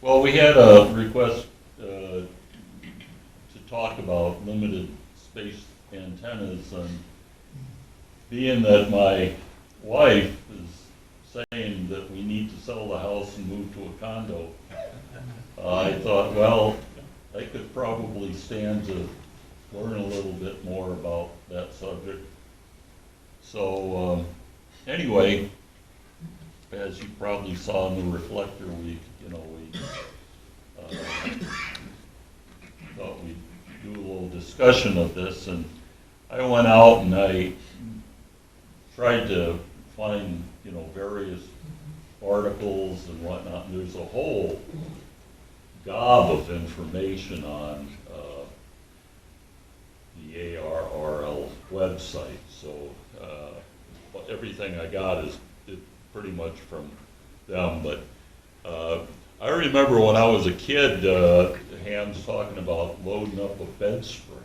Well, we had a request to talk about limited space antennas, and being that my wife is saying that we need to sell the house and move to a condo, I thought, well, I could probably stand to learn a little bit more about that subject. So anyway, as you probably saw in the reflector, we thought we'd do a little discussion of this, and I went out and I tried to find various articles and whatnot, and there's a whole gob of information on the ARRL website. So everything I got is pretty much from them. But I remember when I was a kid, Ham's talking about loading up a bed spring.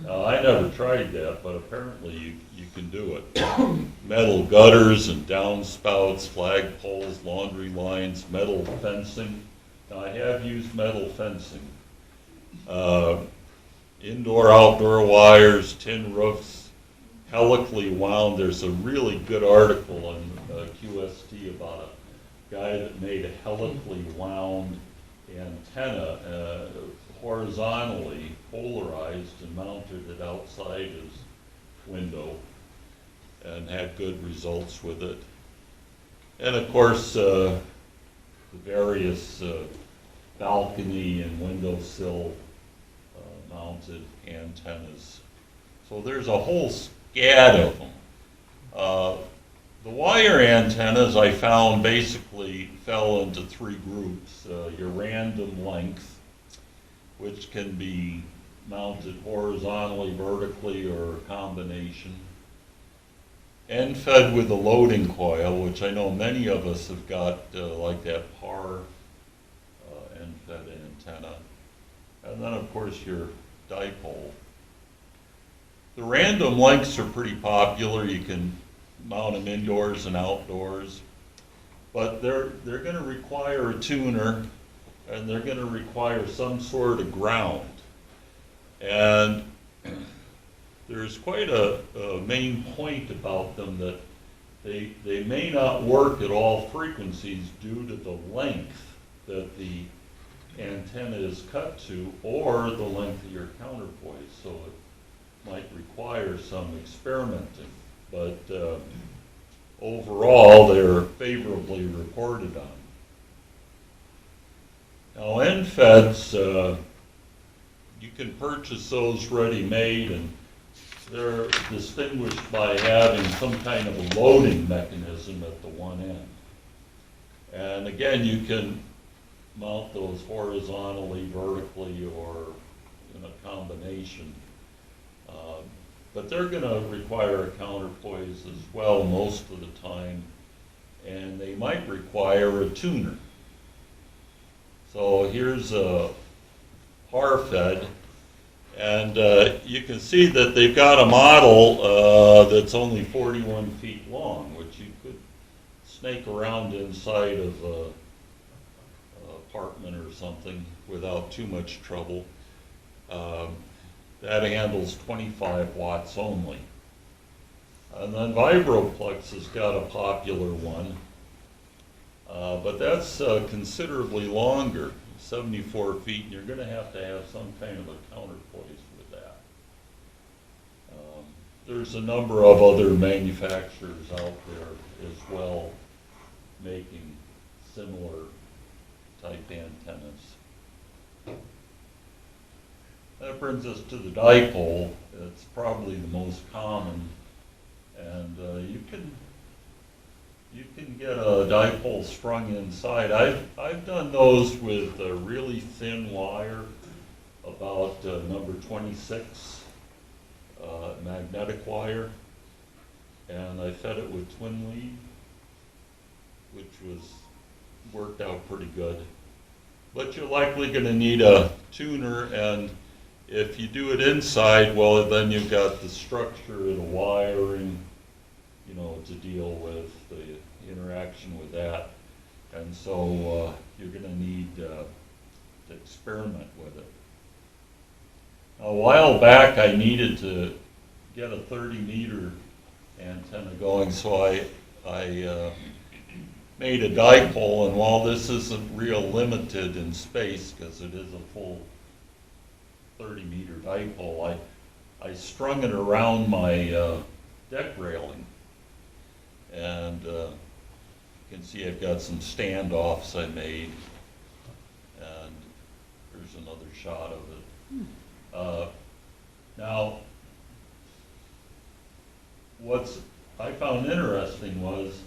I never tried that, but apparently you can do it. Metal gutters and downspouts, flagpoles, laundry lines, metal fencing. Now, I have used metal fencing. Indoor-outdoor wires, tin roofs, helically wound. There's a really good article on QST about a guy that made a helically wound antenna, horizontally polarized, and mounted it outside his window and had good results with it. And of course, the various balcony and windowsill mounted antennas. So there's a whole scat of them. The wire antennas I found basically fell into three groups. Your random length, which can be mounted horizontally, vertically, or a combination. End fed with a loading coil, which I know many of us have got, like that PAR end fed antenna. And then of course your dipole. The random lengths are pretty popular. You can mount them indoors and outdoors, but they're going to require a tuner, and they're going to require some sort of ground. And there's quite a main point about them, that they may not work at all frequencies due to the length that the antenna is cut to, or the length of your counterpoise. So it might require some experimenting, but overall they're favorably reported on. Now, end feds, you can purchase those ready-made, and they're distinguished by having some kind of a loading mechanism at the one end. And again, you can mount those horizontally, vertically, or in a combination. But they're going to require a counterpoise as well most of the time, and they might require a tuner. So here's a PAR fed, and you can see that they've got a model that's only 41 feet long, which you could snake around inside of an apartment or something without too much trouble. That handles 25 watts only. And then Vibroplex has got a popular one, but that's considerably longer, 74 feet, and you're going to have some kind of a counterpoise with that. There's a number of other manufacturers out there as well making similar type antennas. That brings us to the dipole. It's probably the most common, and you can get a dipole strung inside. I've done those with a really thin wire, about number 26 magnetic wire, and I fed it with twin lead, which worked out pretty good. But you're likely going to need a tuner, and if you do it inside, well, then you've got the structure and the wiring, to deal with, the interaction with that. And so you're going to need to experiment with it. A while back I needed to get a 30-meter antenna going, so I made a dipole, and while this isn't real limited in space because it is a full 30-meter dipole, I strung it around my deck railing, and you can see I've got some standoffs I made, and there's another shot of it. Now, what's I found interesting was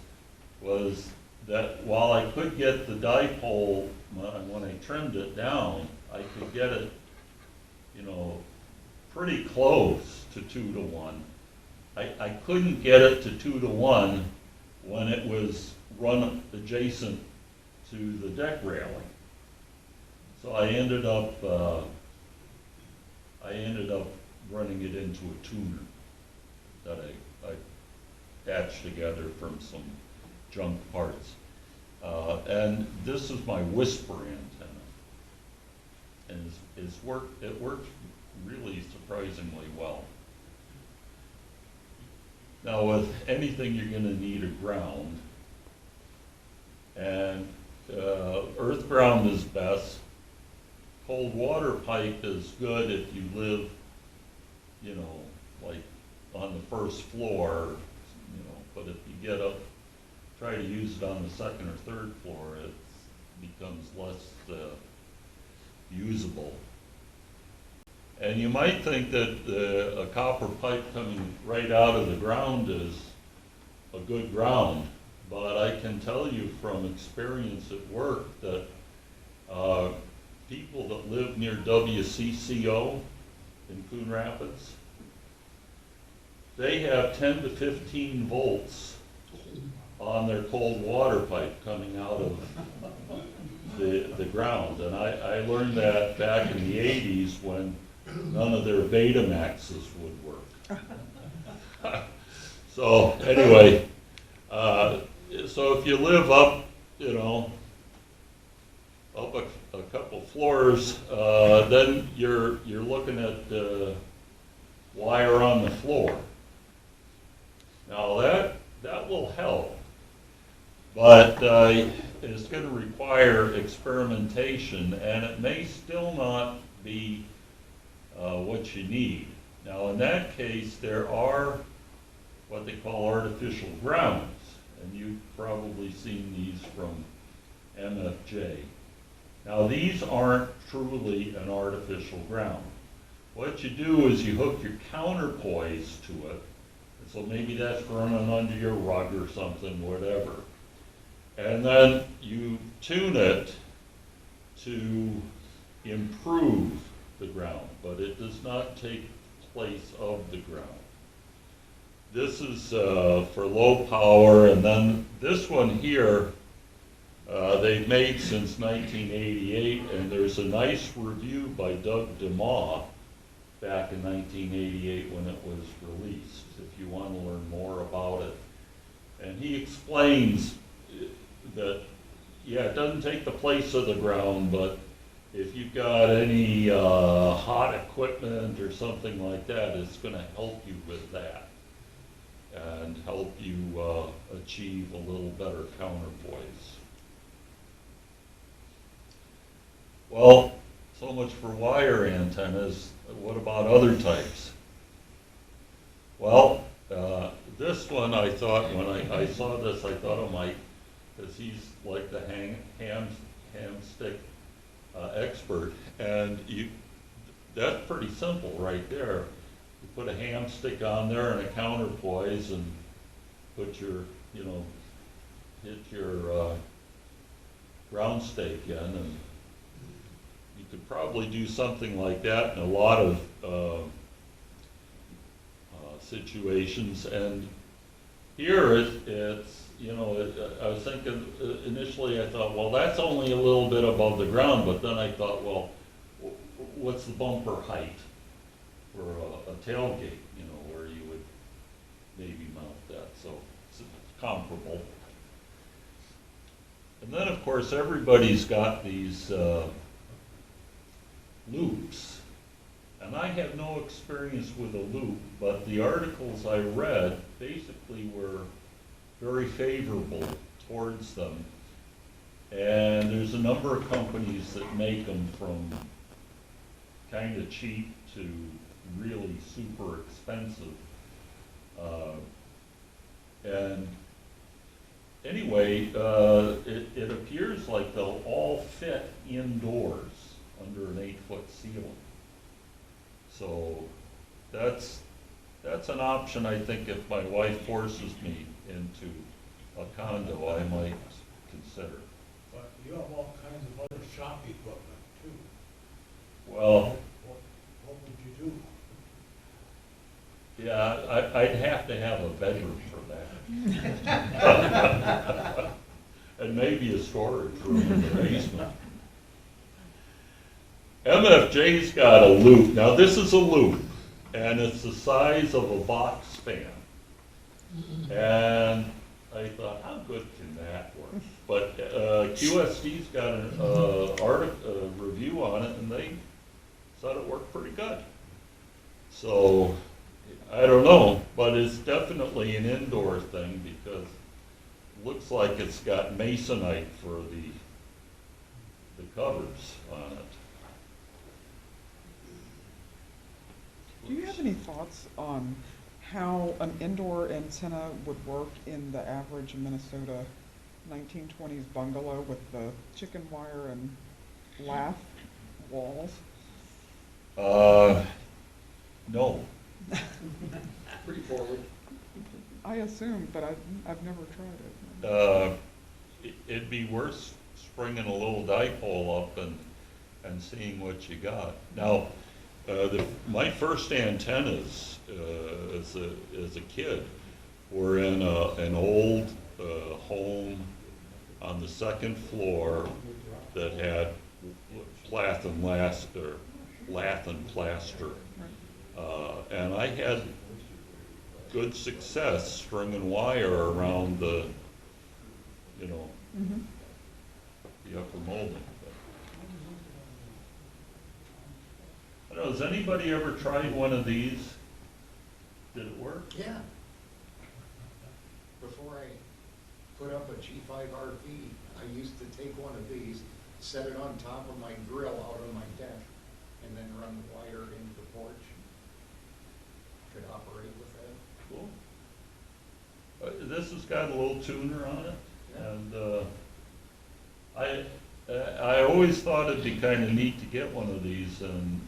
that while I could get the dipole, when I trimmed it down, I could get it, you know, pretty close to 2-to-1. I couldn't get it to 2-to-1 when it was run adjacent to the deck railing. So I ended up running it into a tuner that I patched together from some junk parts. And this is my whisper antenna. And it works really surprisingly well. Now with anything you're going to need a ground. And earth ground is best. Cold water pipe is good if you live, you know, like on the first floor, you know, but if you get up, try to use it on the second or third floor, it becomes less usable. And you might think that a copper pipe coming right out of the ground is a good ground, but I can tell you from experience at work that people that live near WCCO in Coon Rapids, they have 10 to 15 volts on their cold water pipe coming out of the ground. And I learned that back in the 80s when none of their Betamaxes would work. So anyway, so if you live up, you know, up a couple floors, then you're looking at wire on the floor. Now that will help, but it's going to require experimentation, and it may still not be what you need. Now in that case, there are what they call artificial grounds, and you've probably seen these from MFJ. Now these aren't truly an artificial ground. What you do is you hook your counterpoise to it, so maybe that's running under your rug or something, whatever. And then you tune it to improve the ground, but it does not take place of the ground. This is for low power, and then this one here, they've made since 1988, and there's a nice review by Doug DeMaw back in 1988 when it was released, if you want to learn more about it. And he explains that, yeah, it doesn't take the place of the ground, but if you've got any hot equipment or something like that, it's going to help you with that and help you achieve a little better counterpoise. Well, so much for wire antennas. What about other types? Well, this one I thought, when I saw this, I thought of Mike, because he's like the ham stick expert, and that's pretty simple right there. You put a ham stick on there and a counterpoise, and put your, you know, hit your ground stake in, and you could probably do something like that in a lot of situations. And here it's you know, I was thinking initially, I thought, well, that's only a little bit above the ground, but then I thought, well, what's the bumper height for a tailgate, you know, where you would maybe mount that? So it's comparable. And then, of course, everybody's got these loops. And I have no experience with a loop, but the articles I read basically were very favorable towards them. And there's a number of companies that make them from kind of cheap to really super expensive. And anyway, it appears like they'll all fit indoors under an 8-foot ceiling. So that's an option. I think if my wife forces me into a condo, I might consider. But you have all kinds of other shop equipment too. Well, What would you do? yeah, I'd have to have a bedroom for that. And maybe a storage room in the basement. MFJ's got a loop. Now this is a loop, and it's the size of a box fan. And I thought, how good can that work? But QSD's got a review on it, and they said it worked pretty good. So I don't know, but it's definitely an indoor thing because it looks like it's got masonite for the covers on it. Do you have any thoughts on how an indoor antenna would work in the average Minnesota 1920s bungalow with the chicken wire and lath walls? No. Pretty forward. I assume, but I've never tried it. It'd be worth springing a little dipole up and seeing what you got. Now, my first antennas as a kid were in an old home on the second floor that had lath and plaster. And I had good success stringing wire around the, Mm-hmm. the upper molding. I don't know, has anybody ever tried one of these? Did it work? Yeah. Before I put up a G5 RV, I used to take one of these, set it on top of my grill out on my deck, and then run the wire into the porch. Could operate with that. Cool. This has got a little tuner on it, and I always thought it'd be kind of neat to get one of these and,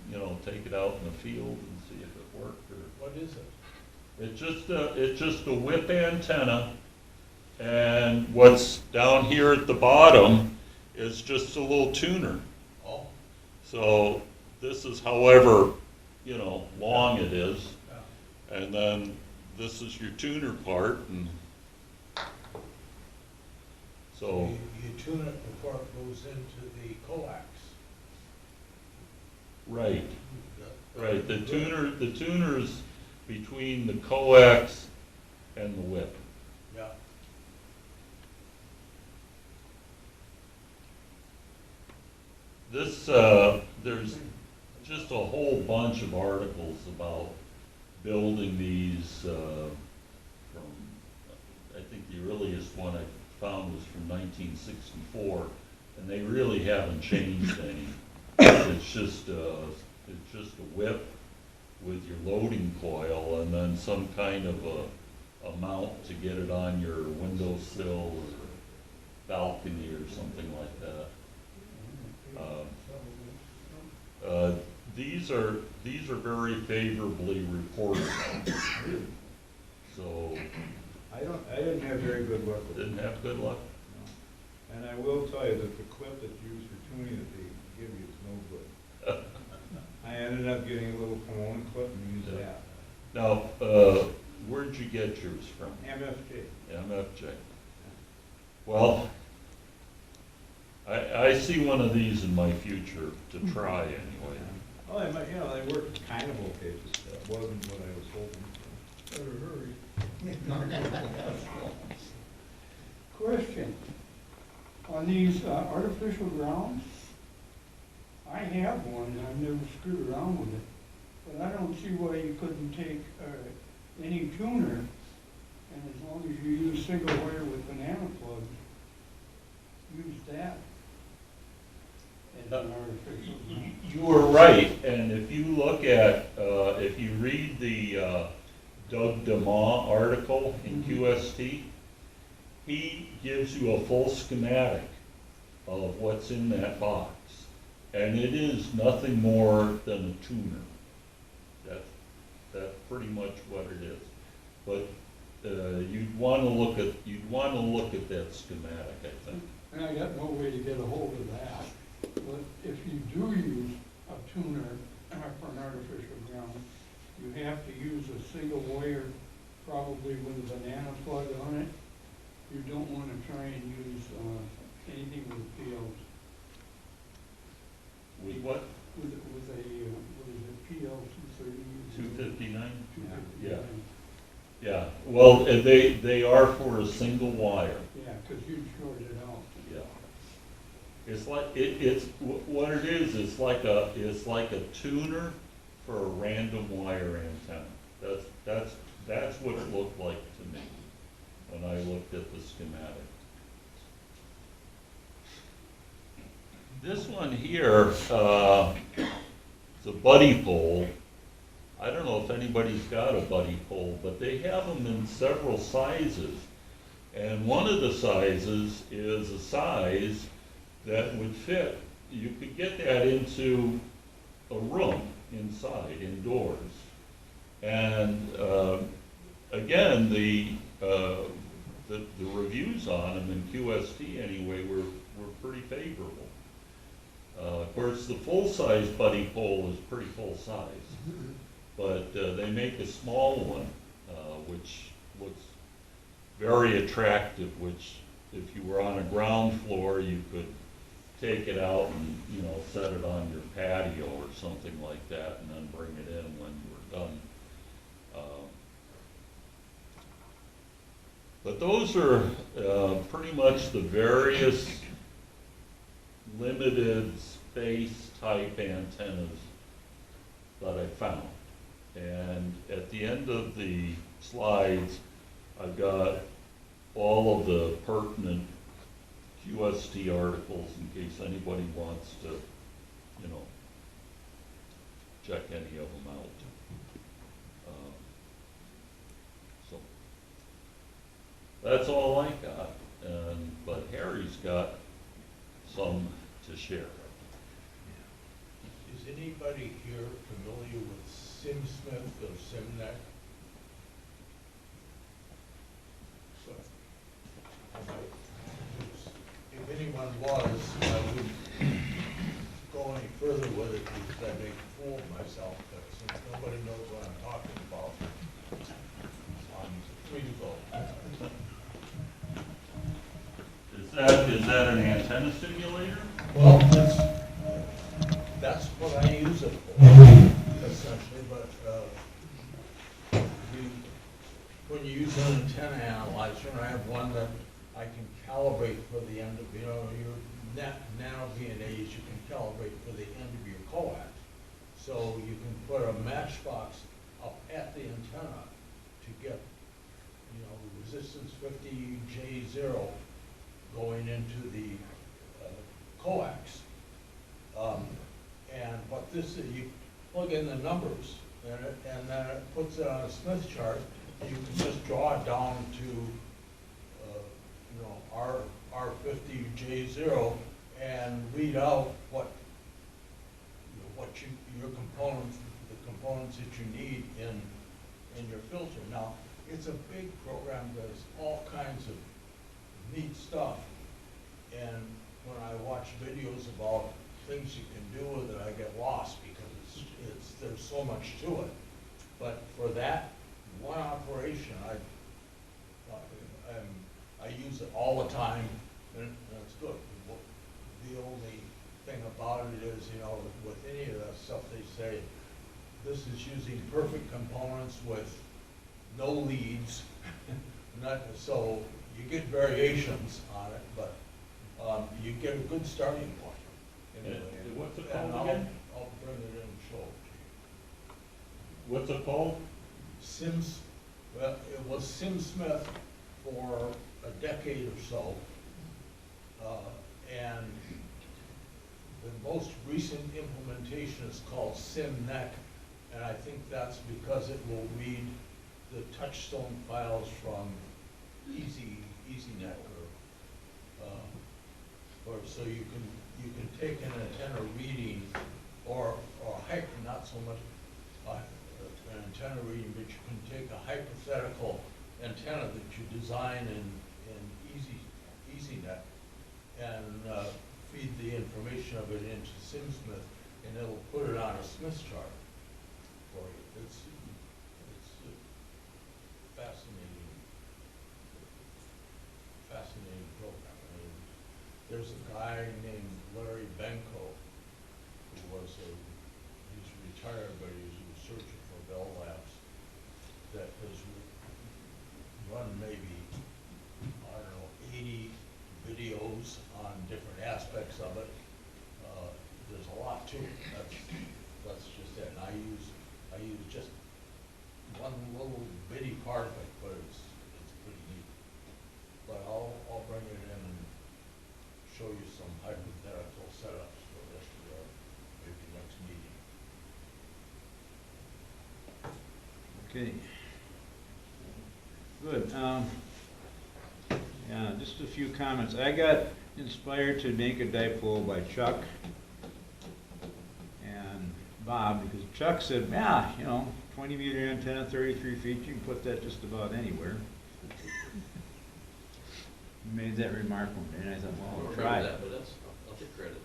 take it out in the field and see if it worked. Or What is it? it's just a whip antenna, and what's down here at the bottom is just a little tuner. Oh. So this is however, long it is, Yeah. and then this is your tuner part, and so. You tune it before it goes into the coax. Right, right, the tuner's between the coax and the whip. Yeah. This, there's just a whole bunch of articles about building these from, I think the earliest one I found was from 1964, and they really haven't changed any. It's just a whip with your loading coil and then some kind of a mount to get it on your windowsill or balcony or something like that. These are very favorably reported. So I didn't have very good luck with it. didn't have good luck. No. And I will tell you that the clip that's used for tuning that they give you is no good. I ended up getting a little Pomona clip and used that. Now, where'd you get yours from? MFJ. MFJ. Well, I see one of these in my future to try anyway. Well, they worked kind of okay, just that wasn't what I was hoping for. Question, on these artificial grounds, I have one, and I've never screwed around with it, but I don't see why you couldn't take any tuner, and as long as you use single wire with banana plugs, use that as an artificial ground. You are right, and if you look at, if you read the Doug DeMont article in QST, he gives you a full schematic of what's in that box. And it is nothing more than a tuner. That's pretty much what it is. But you'd want to look at that schematic, I think. And I got no way to get a hold of that, but if you do use a tuner for an artificial ground, you have to use a single wire, probably with a banana plug on it. You don't want to try and use anything with PLs. With what? With a, what is it, PL 230? 259? Yeah. Yeah, well, they are for a single wire. Yeah, because you short it out. Yeah. It's like, what it is, it's like a tuner for a random wire antenna. That's what it looked like to me when I looked at the schematic. This one here, it's a buddy pole. I don't know if anybody's got a buddy pole, but they have them in several sizes. And one of the sizes is a size that would fit, you could get that into a room inside, indoors. And again, the reviews on them in QST anyway were pretty favorable. Of course, the full-size buddy pole is pretty full-size, but they make a small one, which looks very attractive, which if you were on a ground floor, you could take it out and, you know, set it on your patio or something like that, and then bring it in when you were done. But those are pretty much the various limited space type antennas that I found. And at the end of the slides, I've got all of the pertinent QST articles in case anybody wants to, you know, check any of them out. So that's all I got, but Harry's got some to share. Is anybody here familiar with SimSmith or SimNet? So, if anyone was, I wouldn't go any further with it because I'd make a fool of myself, but since nobody knows what I'm talking about, I'm free to go. Is that an antenna simulator? Well, that's what I use it for, essentially, but, when you use an antenna analyzer, and I have one that I can calibrate for the end of, your nano VNAs, you can calibrate for the end of your coax. So you can put a matchbox up at the antenna to get, resistance 50J0 going into the coax. And what this is, you plug in the numbers, and then it puts it on a Smith chart. You can just draw it down to, R50J0 and read out what your components, the components that you need in your filter. Now, it's a big program that does all kinds of neat stuff. And when I watch videos about things you can do with it, I get lost because there's so much to it. But for that one operation, I use it all the time, and that's good. The only thing about it is, with any of that stuff, they say this is using perfect components with no leads. So you get variations on it, but you get a good starting point. Anyway, What's it and called I'll- again? I'll bring it in and show it to you. What's it called? Sims, well, it was Sim Smith for a decade or so. And the most recent implementation is called SimNet, and I think that's because it will read the touchstone files from EasyNet or so you can take an antenna reading or not so much an antenna reading, but you can take a hypothetical antenna that you design in EasyNet and feed the information of it into SimSmith, and it'll put it on a Smith chart for you. It's a fascinating program. I mean, there's a guy named Larry Benko who he's retired, but he's a researcher for Bell Labs that has run maybe, I don't know, 80 videos on different aspects of it. There's a lot to it. That's just it. And I use just one little bitty part of it, but it's pretty neat. But I'll bring it in and show you some hypothetical setups for this maybe next meeting. Okay. Good. Yeah, just a few comments. I got inspired to make a dipole by Chuck and Bob, because Chuck said, yeah, 20-meter antenna, 33 feet, you can put that just about anywhere. He made that remark one day, and I thought, I well, don't I'll remember try that, it. but I'll take credit.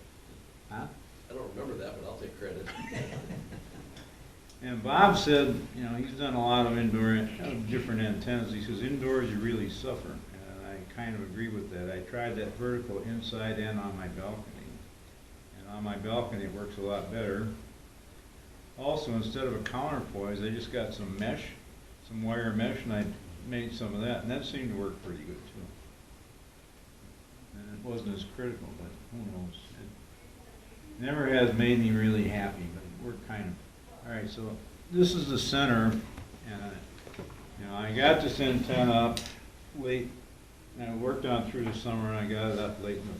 Huh? I don't remember that, but I'll take credit. And Bob said, he's done a lot of indoor, different antennas. He says, indoors you really suffer. And I kind of agree with that. I tried that vertical inside and on my balcony. And on my balcony it works a lot better. Also, instead of a counterpoise, I just got some mesh, some wire mesh, and I made some of that. And that seemed to work pretty good too. And it wasn't as critical, but who knows. It never has made me really happy, but it worked kind of. All right, so this is the center, and I got this antenna up late, and I worked on it through the summer, and I got it up late, and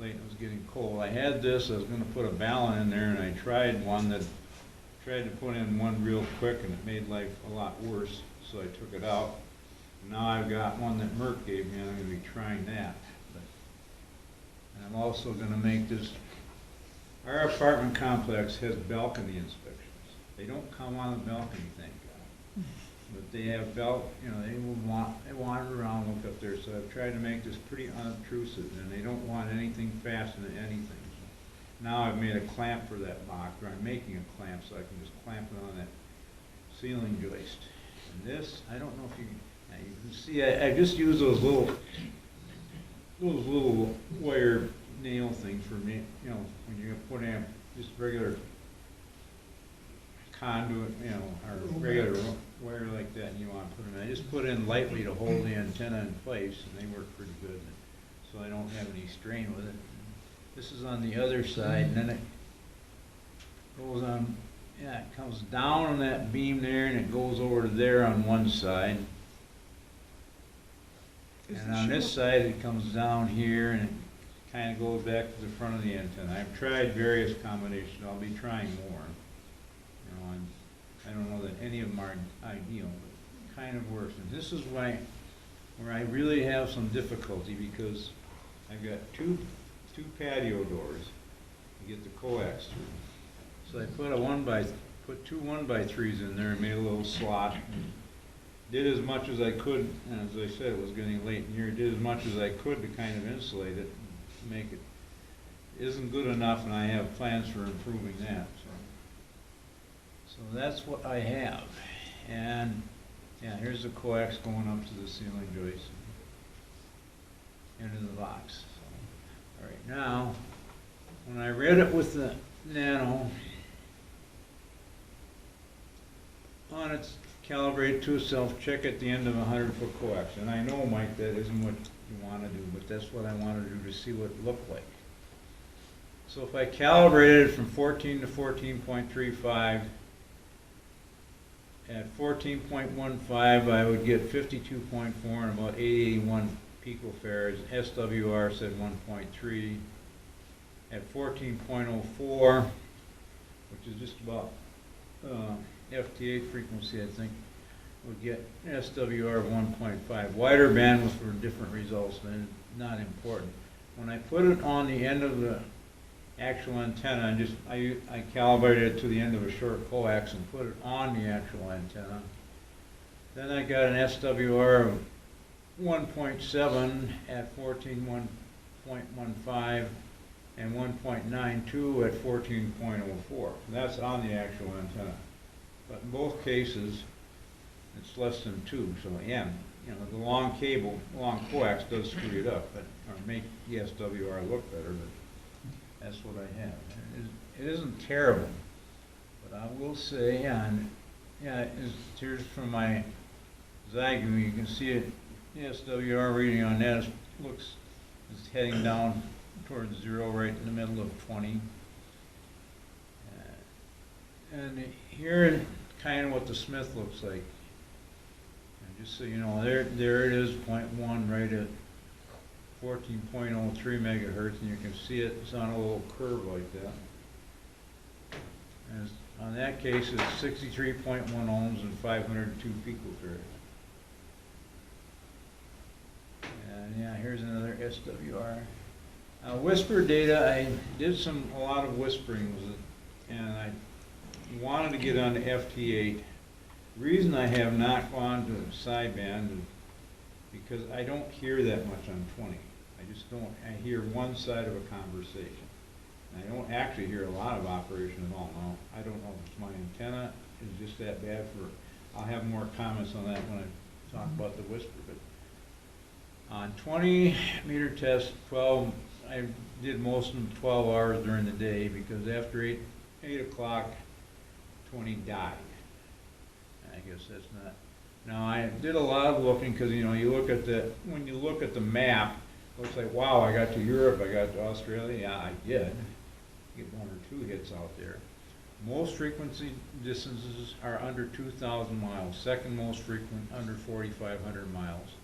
it was getting cold. I had this, I was going to put a balun in there, and I tried to put in one real quick, and it made life a lot worse, so I took it out. Now I've got one that Merck gave me, and I'm going to be trying that. And I'm also going to make this. Our apartment complex has balcony inspections. They don't come on the balcony, thank God. But they have they wander around, look up there. So I've tried to make this pretty unobtrusive, and they don't want anything fastened to anything. So now I've made a clamp for that box, or I'm making a clamp so I can just clamp it on that ceiling joist. And this, I don't know if you can see, I just use those little wire nail things for me, when you're gonna put in just regular conduit, or regular wire like that, and you want to put them in. I just put in lightly to hold the antenna in place, and they work pretty good, so I don't have any strain with it. This is on the other side, and then it goes on, it comes down on that beam there, and it goes over to there on one side. And on this side, it comes down here, and it kind of goes back to the front of the antenna. I've tried various combinations. I'll be trying more. And I don't know that any of them are ideal, but it kind of works. And this is where I really have some difficulty, because I've got two patio doors to get the coax through. So I put two 1x3s in there and made a little slot. And did as much as I could, and as I said, it was getting late in the year. Did as much as I could to kind of insulate it, and make it. Isn't good enough, and I have plans for improving that. So that's what I have. And yeah, here's the coax going up to the ceiling joist into the box. So, all right, now, when I read it with the nano on its calibrated to itself, check at the end of a 100-foot coax. And I know, Mike, that isn't what you want to do, but that's what I want to do to see what it looked like. So if I calibrated from 14 to 14.35, at 14.15 I would get 52.4 and about 881 picofarads. SWR said 1.3. At 14.04, which is just about FT8 frequency, I think, would get SWR of 1.5. Wider bandwidth for different results, but not important. When I put it on the end of the actual antenna, I calibrated it to the end of a short coax and put it on the actual antenna. Then I got an SWR of 1.7 at 14.15 and 1.92 at 14.04. That's on the actual antenna. But in both cases, it's less than 2. So again, the long cable, long coax does screw it up, or make the SWR look better. But that's what I have. It isn't terrible, but I will say, here's from my Zygu. You can see it. The SWR reading on that is heading down towards 0, right in the middle of 20. And here, kind of what the Smith looks like. And just so you know, there it is, 0.1 right at 14.03 megahertz, and you can see it's on a little curve like that. And on that case, it's 63.1 ohms and 502 picofarads. And yeah, here's another SWR. Whisper data, I did a lot of whispering with it, and I wanted to get on to FT8. The reason I have not gone to sideband is because I don't hear that much on 20. I just don't. I hear one side of a conversation. And I don't actually hear a lot of operation at all. Now, I don't know if my antenna is just that bad for. I'll have more comments on that when I talk about the whisper. But on 20 meter test, 12, I did most of them 12 hours during the day because after 8 o'clock, 20 died. I guess that's not. Now I did a lot of looking because you look at when you look at the map, it looks like wow, I got to Europe, I got to Australia. Yeah, I did get 1 or 2 hits out there. Most frequency distances are under 2,000 miles. Second most frequent under 4,500 miles.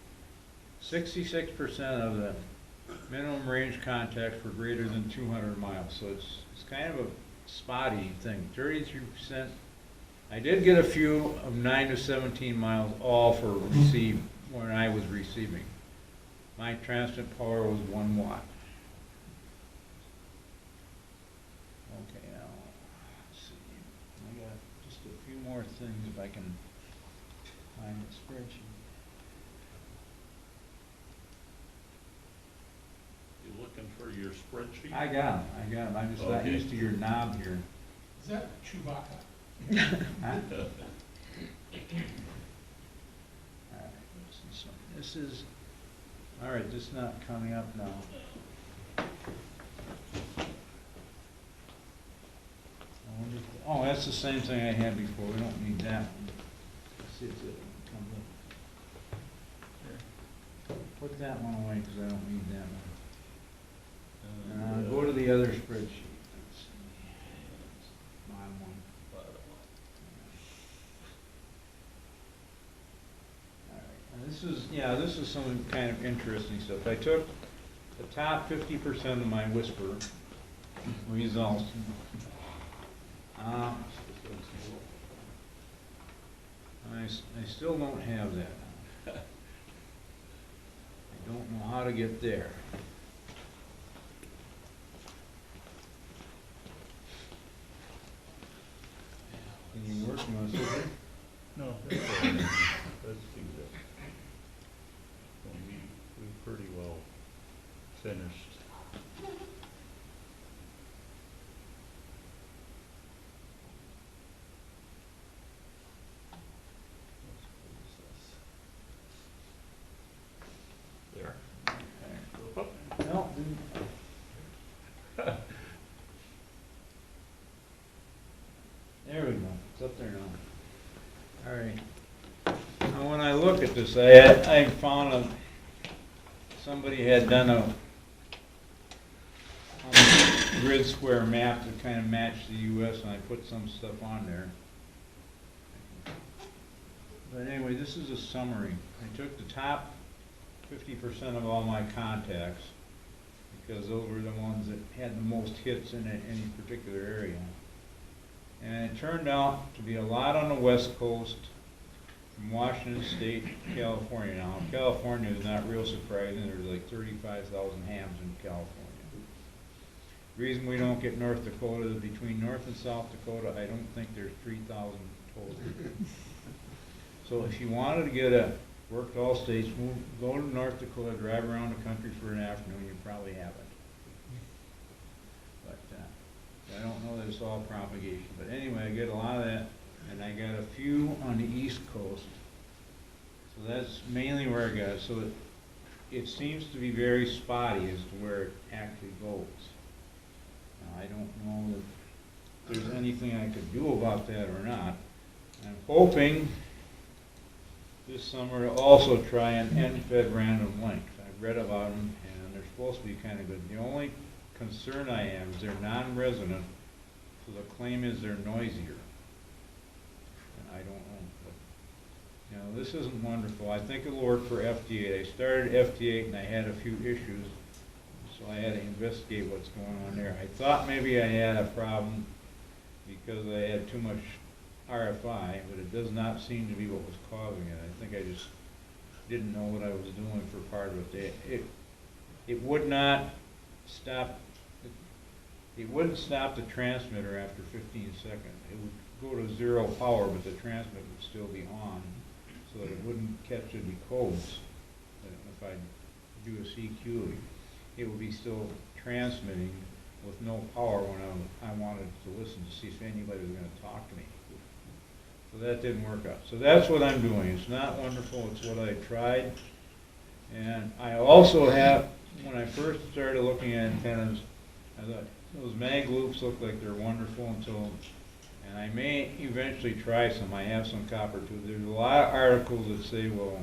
66% of the minimum range contacts were greater than 200 miles. So it's kind of a spotty thing. 33%. I did get a few of 9 to 17 miles, all for when I was receiving. My transmit power was 1 watt. Okay, now, let's see. I got just a few more things if I can find the spreadsheet. You looking for your spreadsheet? I got them. I'm just not Okay. used to your knob here. Is that Chewbacca? Huh? All right, this is, all right, this is not coming up now. Oh, that's the same thing I had before. We don't need that one. Let's see if it comes up. Put that one away because I don't need that one. Go to the other spreadsheet. Let's see. Bottom one. This is some kind of interesting stuff. I took the top 50% of my whisper results. I still don't have that. I don't know how to get there. Can you work? You want to sit there? No, that's all right. Let's do that. We pretty well finished. There. No. There we go. It's up there now. All right. Now, when I look at this, I found somebody had done a grid square map to kind of match the US, and I put some stuff on there. But anyway, this is a summary. I took the top 50% of all my contacts, because those were the ones that had the most hits in any particular area. And it turned out to be a lot on the West Coast, from Washington State to California. Now, California is not real surprising. There's like 35,000 hams in California. The reason we don't get North Dakota is between North and South Dakota, I don't think there's 3,000 total. So if you wanted to get a worked all states, go to North Dakota, drive around the country for an afternoon, you probably have it. But I don't know that it's all propagation. But anyway, I get a lot of that, and I got a few on the East Coast. So that's mainly where I got it. So it seems to be very spotty as to where it actually goes. Now, I don't know if there's anything I could do about that or not. I'm hoping this summer to also try an end-fed random length. I've read about them, and they're supposed to be kind of good. The only concern I have is they're non-resident, so the claim is they're noisier. And I don't know, but, you know, this isn't wonderful. I think it'll work for FT8. I started FT8 and I had a few issues, so I had to investigate what's going on there. I thought maybe I had a problem because I had too much RFI, but it does not seem to be what was causing it. I think I just didn't know what I was doing for part of it. It would not stop. It wouldn't stop the transmitter after 15 seconds. It would go to 0 power, but the transmitter would still be on, so that it wouldn't catch any codes. If I do a CQ, it would be still transmitting with no power when I wanted to listen to see if anybody was going to talk to me. So that didn't work out. So that's what I'm doing. It's not wonderful. It's what I tried. And I also have, when I first started looking at antennas, I thought those mag loops look like they're wonderful until, and I may eventually try some. I have some copper too. There's a lot of articles that say, well,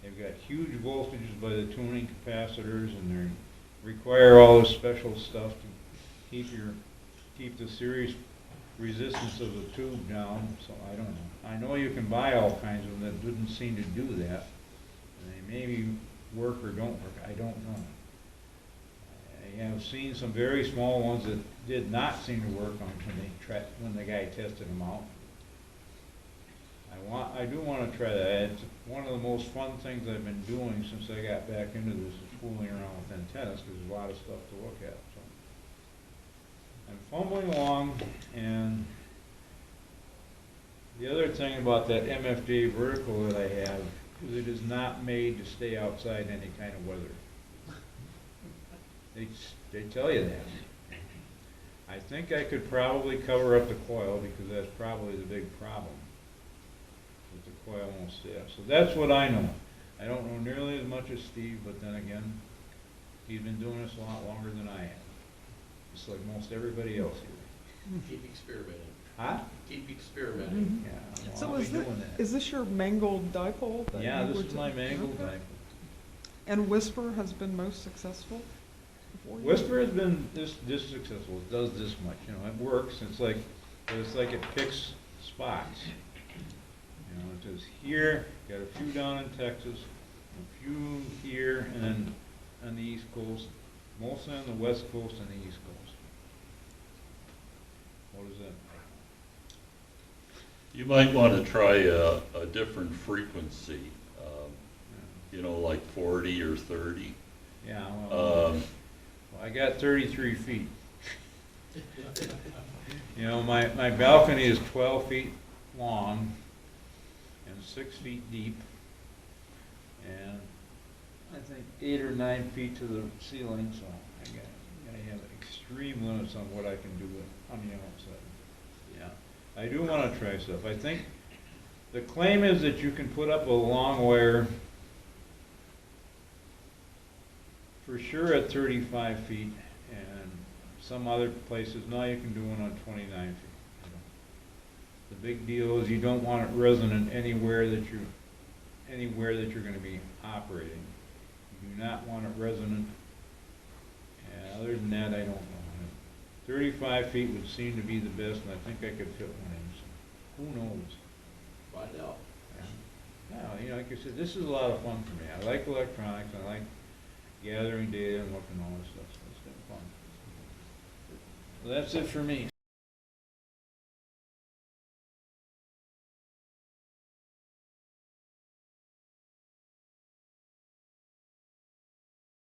they've got huge voltages by the tuning capacitors, and they require all this special stuff to keep the series resistance of the tube down. So I don't know. I know you can buy all kinds of them that didn't seem to do that. And they maybe work or don't work. I don't know. I have seen some very small ones that did not seem to work on when the guy tested them out. I do want to try that. It's one of the most fun things I've been doing since I got back into this, is fooling around with antennas, because there's a lot of stuff to look at. So I'm fumbling along, and the other thing about that MFJ vertical that I have is it is not made to stay outside in any kind of weather. They tell you that. I think I could probably cover up the coil, because that's probably the big problem, that the coil won't stay up. So that's what I know. I don't know nearly as much as Steve, but then again, he's been doing this a lot longer than I have. Just like most everybody else here. Keep experimenting. Huh? Keep experimenting. Yeah. well, So I'll be is doing that. this your mangled dipole? that Yeah, you this were is my ta- mangled okay. dipole. And Whisper has been most successful for you? Whisper has been this successful. It does this much, you know. It works. It's like it picks spots. You know, it says here. Got a few down in Texas, a few here, and then on the East Coast. Mostly on the West Coast and the East Coast. What does that mean? You might want to try a different frequency, you know, like 40 or 30. Yeah, well, Um, I got 33 feet. You know, my balcony is 12 feet long and 6 feet deep, and I think 8 or 9 feet to the ceiling, so I have extreme limits on what I can do on the outside. Yeah, I do want to try stuff. I think the claim is that you can put up a long wire for sure at 35 feet, and some other places, now you can do one on 29 feet. You know. The big deal is you don't want it resonant anywhere that you're going to be operating. do not want it resonant. And other than that, I don't know. 35 feet would seem to be the best, and I think I could fit one in, so who knows? Find out. Yeah, you know, like I said, this is a lot of fun for me. I like electronics, I like gathering data and looking at all this stuff, so it's been fun. So that's it for me.